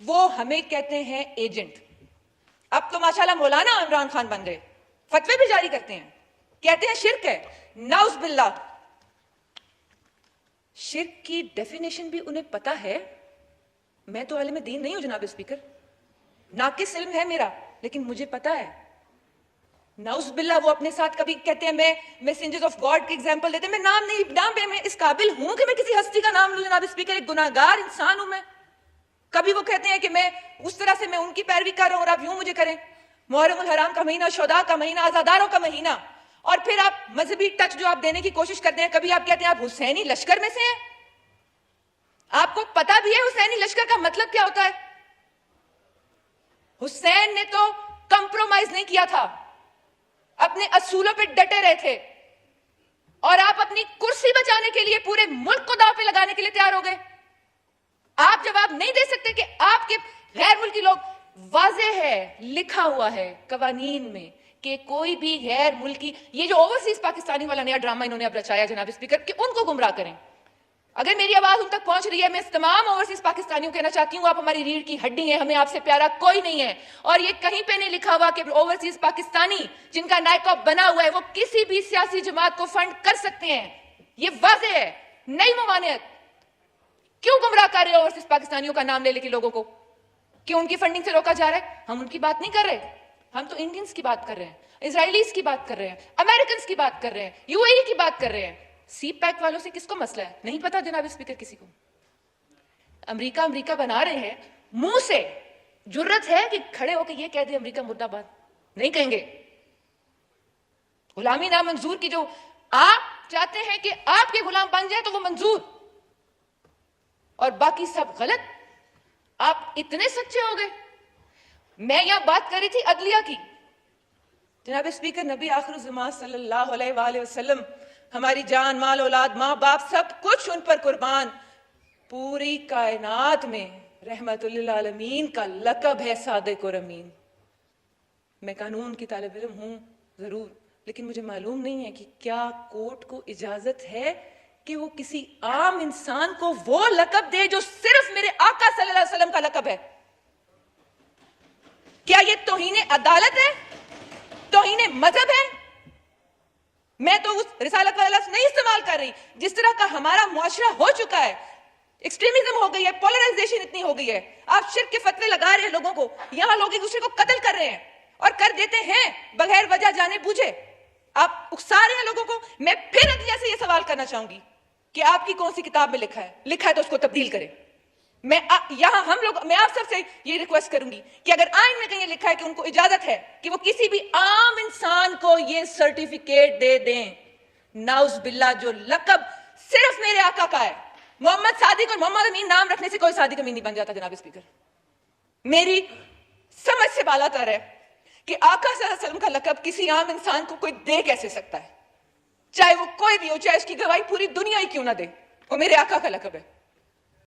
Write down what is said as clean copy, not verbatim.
وہ ہمیں کہتے ہیں ایجنٹ. اب تو ماشاءاللہ مولانا عمران خان بن گئے, فتوے بھی جاری کرتے ہیں, کہتے ہیں شرک ہے. نعوذ باللہ. شرک کی ڈیفینیشن بھی انہیں پتا ہے. میں تو عالم دین نہیں ہوں جناب اسپیکر, ناقص علم ہے میرا, لیکن مجھے پتا ہے. نعوذ باللہ وہ اپنے ساتھ کبھی کہتے ہیں میں میسنجرز آف گاڈ کی ایگزامپل دیتے ہیں, میں نام پہ میں اس قابل ہوں کہ میں کسی ہستی کا نام لوں جناب اسپیکر, ایک گناہگار انسان ہوں میں. کبھی وہ کہتے ہیں کہ میں اس طرح سے میں ان کی پیروی کر رہا ہوں اور آپ یوں مجھے کریں. محرم الحرام کا مہینہ, شہداء کا مہینہ, عزاداروں کا مہینہ, اور پھر آپ مذہبی ٹچ جو آپ دینے کی کوشش کرتے ہیں, کبھی آپ کہتے ہیں آپ حسینی لشکر میں سے ہیں. آپ کو پتا بھی ہے حسینی لشکر کا مطلب کیا ہوتا ہے؟ حسین نے تو کمپرومائز نہیں کیا تھا, اپنے اصولوں پہ ڈٹے رہے تھے, اور آپ اپنی کرسی بچانے کے لیے پورے ملک کو داؤ پہ لگانے کے لیے تیار ہو گئے. آپ جواب نہیں دے سکتے کہ آپ کے غیر ملکی لوگ, واضح ہے لکھا ہوا ہے قوانین میں کہ کوئی بھی غیر ملکی, یہ جو اوورسیز پاکستانی والا نیا ڈرامہ انہوں نے اب رچایا جناب اسپیکر, کہ ان کو گمراہ کریں. اگر میری آواز ان تک پہنچ رہی ہے, میں اس تمام اوورسیز پاکستانیوں کہنا چاہتی ہوں, آپ ہماری ریڑھ کی ہڈی ہیں, ہمیں آپ سے پیارا کوئی نہیں ہے. اور یہ کہیں پہ نہیں لکھا ہوا کہ اوورسیز پاکستانی جن کا نائکا بنا ہوا ہے وہ کسی بھی سیاسی جماعت کو فنڈ کر سکتے ہیں. یہ واضح ہے, نئی ممانعت. کیوں گمراہ کر رہے ہو اوورسیز پاکستانیوں کا نام لے لے کے لوگوں کو؟ کیوں ان کی فنڈنگ سے روکا جا رہا ہے؟ ہم ان کی بات نہیں کر رہے, ہم تو انڈینز کی بات کر رہے ہیں, اسرائیلیز کی بات کر رہے ہیں, امریکنز کی بات کر رہے ہیں, یو اے ای کی بات کر رہے ہیں. سی پیک والوں سے کس کو مسئلہ ہے؟ نہیں پتا جناب اسپیکر کسی کو. امریکہ بنا رہے ہیں, منہ سے جرت ہے کہ کھڑے ہو کے یہ کہہ دے امریکہ مردہ باد؟ نہیں کہیں گے. غلامی نامنظور کی جو آپ چاہتے ہیں کہ آپ کے غلام بن جائیں تو وہ منظور, اور باقی سب غلط. آپ اتنے سچے ہو گئے. میں یہاں بات کر رہی تھی عدلیہ کی. جناب اسپیکر, نبی آخر الزمان صلی اللہ علیہ وآلہ وسلم, ہماری جان, مال, اولاد, ماں باپ, سب کچھ ان پر قربان. پوری کائنات میں رحمت للعالمین کا لقب ہے صادق اور امین. میں قانون کی طالب علم ہوں ضرور, لیکن مجھے معلوم نہیں ہے کہ کیا کورٹ کو اجازت ہے کہ وہ کسی عام انسان کو وہ لقب دے جو صرف میرے آقا صلی اللہ علیہ وسلم کا لقب ہے. کیا یہ توہین عدالت ہے؟ توہین مذہب ہے؟ میں تو اس رسالت والا لفظ نہیں استعمال کر رہی. جس طرح کا ہمارا معاشرہ ہو چکا ہے, ایکسٹریمزم ہو گئی ہے, پولرائزیشن اتنی ہو گئی ہے, آپ شرک کے فتوے لگا رہے ہیں لوگوں کو, یہاں لوگ ایک دوسرے کو قتل کر رہے ہیں اور کر دیتے ہیں بغیر وجہ جانے بوجھے. آپ اکسا رہے ہیں لوگوں کو. میں پھر عدلیہ سے یہ سوال کرنا چاہوں گی کہ آپ کی کون سی کتاب میں لکھا ہے تو اس کو تبدیل کریں. میں آپ سب سے یہ ریکویسٹ کروں گی کہ اگر آئین میں کہیں لکھا ہے کہ ان کو اجازت ہے کہ وہ کسی بھی عام انسان کو یہ سرٹیفکیٹ دے دیں, نعوذ باللہ جو لقب صرف میرے آقا کا ہے, محمد صادق اور محمد امین نام رکھنے سے کوئی صادق امین نہیں بن جاتا. جناب اسپیکر, میری سمجھ سے بالا تر ہے کہ آقا صلی اللہ علیہ وسلم کا لقب کسی عام انسان کو کوئی دے کیسے سکتا ہے, چاہے وہ کوئی بھی ہو, چاہے اس کی گواہی پوری دنیا ہی کیوں نہ دے. وہ میرے آقا کا لقب ہے.